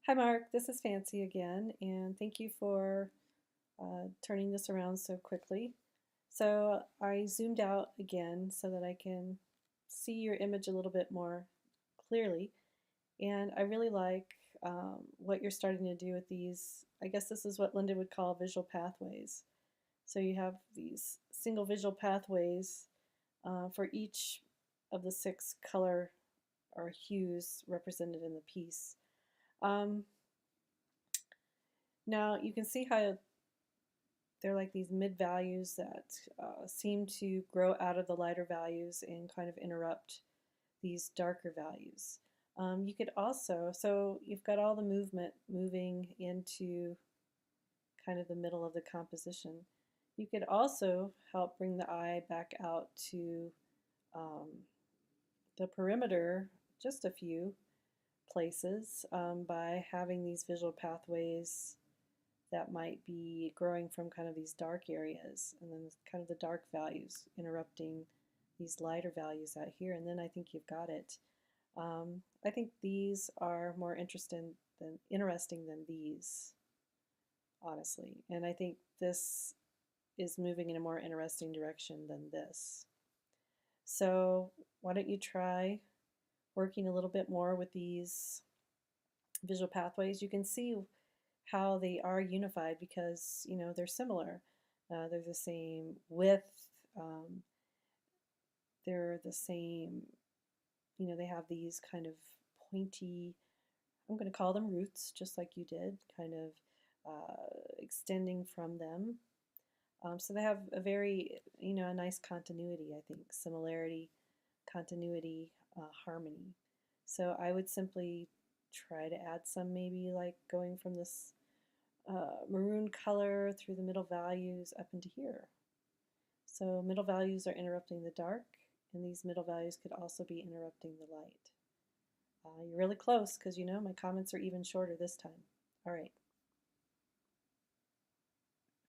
Hi Mark, this is Fancy again, and thank you for turning this around so quickly. So I zoomed out again so that I can see your image a little bit more clearly, and I really like what you're starting to do with these. I guess this is what Linda would call visual pathways. So you have these single visual pathways for each of the six color or hues represented in the piece. Um, Now you can see how they're like these mid values that seem to grow out of the lighter values and kind of interrupt these darker values. You could also, so you've got all the movement moving into kind of the middle of the composition. You could also help bring the eye back out to um, the perimeter, just a few places, by having these visual pathways that might be growing from kind of these dark areas and then kind of the dark values interrupting these lighter values out here, and then I think you've got it. I think these are more interesting than these, honestly, and I think this is moving in a more interesting direction than this. So why don't you try working a little bit more with these visual pathways? You can see how they are unified because they're similar. They're the same width. Um, they're the same. They have these kind of pointy. I'm going to call them roots, just like you did, kind of extending from them. So they have a very, a nice continuity. I think similarity, continuity, harmony. So I would simply try to add some, maybe like going from this maroon color through the middle values up into here. So middle values are interrupting the dark, and these middle values could also be interrupting the light. You're really close because my comments are even shorter this time. All right.